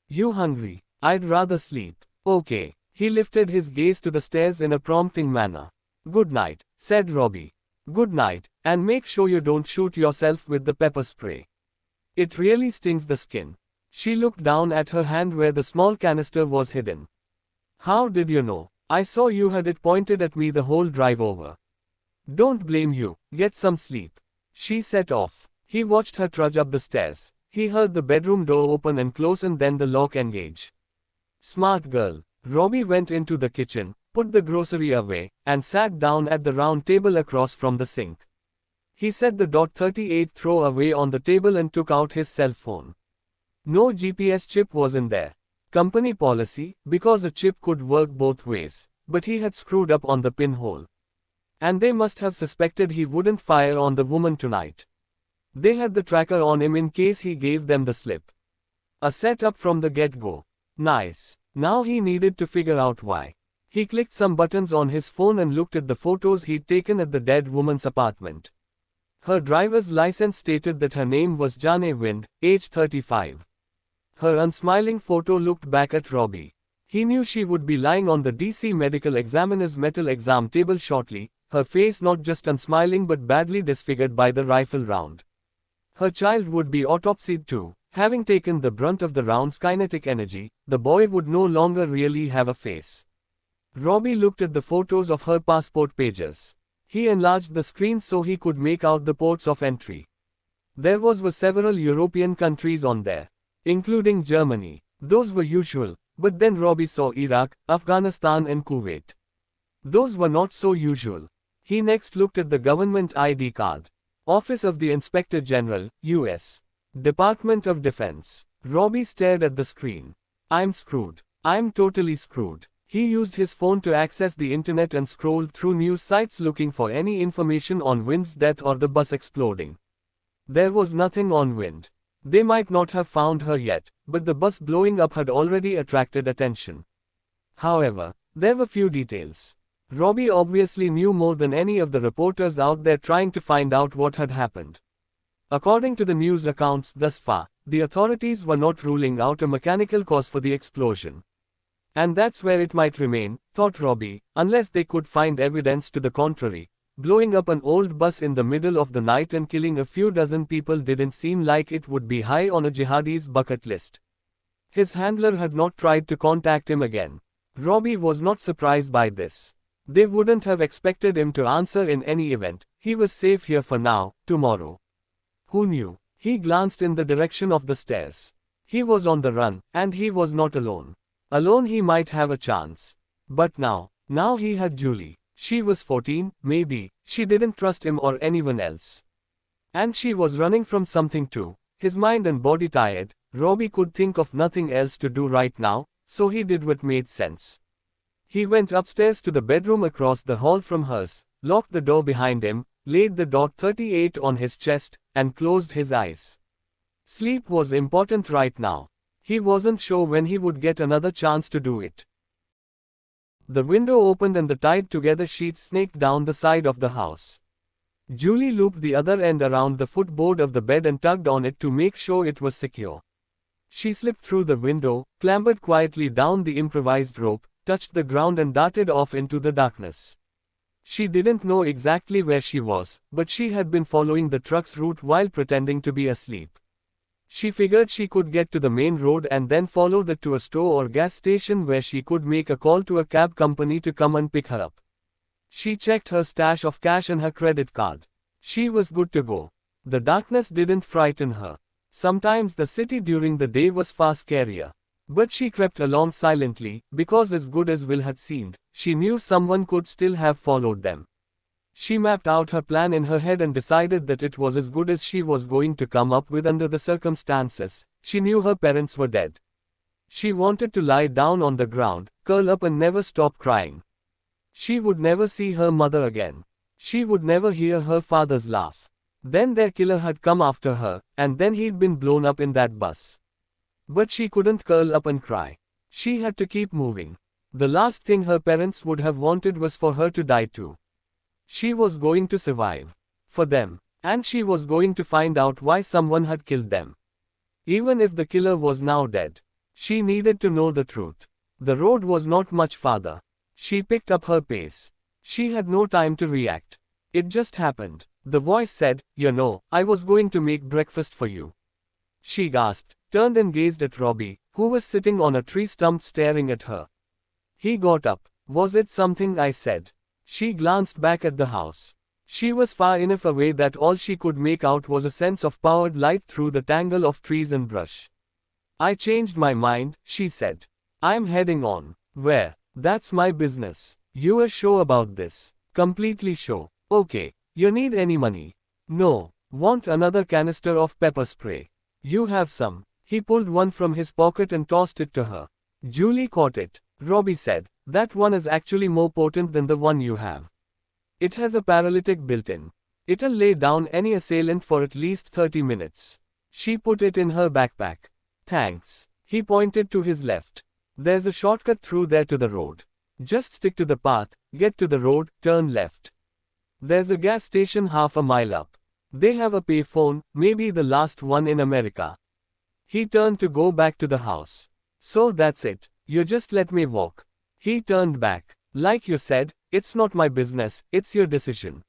Speaker 1: "You hungry?" "I'd rather sleep." "Okay." He lifted his gaze to the stairs in a prompting manner. "Good night," said Robbie. "Good night, and make sure you don't shoot yourself with the pepper spray. It really stings the skin." She looked down at her hand where the small canister was hidden. "How did you know?" "I saw you had it pointed at me the whole drive over." "Don't blame you, get some sleep." She set off. He watched her trudge up the stairs. He heard the bedroom door open and close and then the lock engage. Smart girl. Robbie went into the kitchen, put the grocery away, and sat down at the round table across from the sink. He set the .38 throwaway on the table and took out his cell phone. No GPS chip was in there. Company policy, because a chip could work both ways, but he had screwed up on the pinhole. And they must have suspected he wouldn't fire on the woman tonight. They had the tracker on him in case he gave them the slip. A setup from the get-go. Nice. Now he needed to figure out why. He clicked some buttons on his phone and looked at the photos he'd taken at the dead woman's apartment. Her driver's license stated that her name was Jane Wind, age 35. Her unsmiling photo looked back at Robbie. He knew she would be lying on the DC medical examiner's metal exam table shortly, her face not just unsmiling but badly disfigured by the rifle round. Her child would be autopsied too. Having taken the brunt of the round's kinetic energy, the boy would no longer really have a face. Robbie looked at the photos of her passport pages. He enlarged the screen so he could make out the ports of entry. There were several European countries on there, including Germany. Those were usual, but then Robbie saw Iraq, Afghanistan and Kuwait. Those were not so usual. He next looked at the government ID card. Office of the Inspector General, U.S. Department of Defense. Robbie stared at the screen. "I'm screwed. I'm totally screwed." He used his phone to access the internet and scrolled through news sites looking for any information on Wind's death or the bus exploding. There was nothing on Wind. They might not have found her yet, but the bus blowing up had already attracted attention. However, there were few details. Robbie obviously knew more than any of the reporters out there trying to find out what had happened. According to the news accounts thus far, the authorities were not ruling out a mechanical cause for the explosion. And that's where it might remain, thought Robbie, unless they could find evidence to the contrary. Blowing up an old bus in the middle of the night and killing a few dozen people didn't seem like it would be high on a jihadi's bucket list. His handler had not tried to contact him again. Robbie was not surprised by this. They wouldn't have expected him to answer in any event. He was safe here for now. Tomorrow. Who knew? He glanced in the direction of the stairs. He was on the run, and he was not alone. Alone he might have a chance. But now he had Julie. She was 14, maybe. She didn't trust him or anyone else. And she was running from something too. His mind and body tired, Robbie could think of nothing else to do right now, so he did what made sense. He went upstairs to the bedroom across the hall from hers, locked the door behind him, laid the dot 38 on his chest, and closed his eyes. Sleep was important right now. He wasn't sure when he would get another chance to do it. The window opened and the tied-together sheets snaked down the side of the house. Julie looped the other end around the footboard of the bed and tugged on it to make sure it was secure. She slipped through the window, clambered quietly down the improvised rope, touched the ground and darted off into the darkness. She didn't know exactly where she was, but she had been following the truck's route while pretending to be asleep. She figured she could get to the main road and then followed it to a store or gas station where she could make a call to a cab company to come and pick her up. She checked her stash of cash and her credit card. She was good to go. The darkness didn't frighten her. Sometimes the city during the day was far scarier. But she crept along silently, because as good as Will had seemed, she knew someone could still have followed them. She mapped out her plan in her head and decided that it was as good as she was going to come up with under the circumstances. She knew her parents were dead. She wanted to lie down on the ground, curl up and never stop crying. She would never see her mother again. She would never hear her father's laugh. Then their killer had come after her, and then he'd been blown up in that bus. But she couldn't curl up and cry. She had to keep moving. The last thing her parents would have wanted was for her to die too. She was going to survive. For them. And she was going to find out why someone had killed them. Even if the killer was now dead. She needed to know the truth. The road was not much farther. She picked up her pace. She had no time to react. It just happened. The voice said, "You know, I was going to make breakfast for you." She gasped, turned and gazed at Robbie, who was sitting on a tree stump staring at her. He got up. "Was it something I said?" She glanced back at the house. She was far enough away that all she could make out was a sense of powered light through the tangle of trees and brush. "I changed my mind," she said. "I'm heading on." "Where?" "That's my business." "You are sure about this?" "Completely sure." "Okay. You need any money?" "No." "Want another canister of pepper spray?" "You have some." He pulled one from his pocket and tossed it to her. Julie caught it. Robbie said, "That one is actually more potent than the one you have. It has a paralytic built-in. It'll lay down any assailant for at least 30 minutes. She put it in her backpack. "Thanks." He pointed to his left. "There's a shortcut through there to the road. Just stick to the path, get to the road, turn left. There's a gas station half a mile up. They have a payphone, maybe the last one in America." He turned to go back to the house. "So that's it. You just let me walk." He turned back. "Like you said, it's not my business, it's your decision.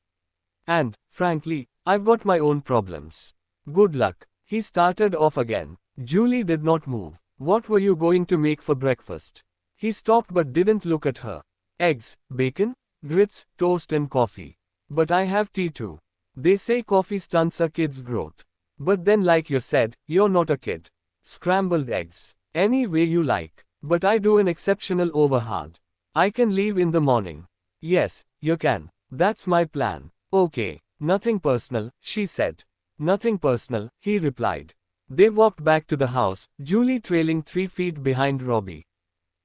Speaker 1: And, frankly, I've got my own problems. Good luck." He started off again. Julie did not move. "What were you going to make for breakfast?" He stopped but didn't look at her. "Eggs, bacon, grits, toast and coffee. But I have tea too. They say coffee stunts a kid's growth. But then like you said, you're not a kid." "Scrambled eggs. Any way you like. But I do an exceptional overhard. I can leave in the morning." "Yes, you can. That's my plan." "Okay. Nothing personal," she said. "Nothing personal," he replied. They walked back to the house, Julie trailing 3 feet behind Robbie.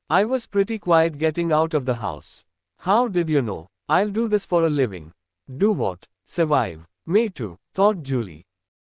Speaker 1: "I was pretty quiet getting out of the house." "How did you know?" "I'll do this for a living." "Do what?" "Survive." "Me too," thought Julie.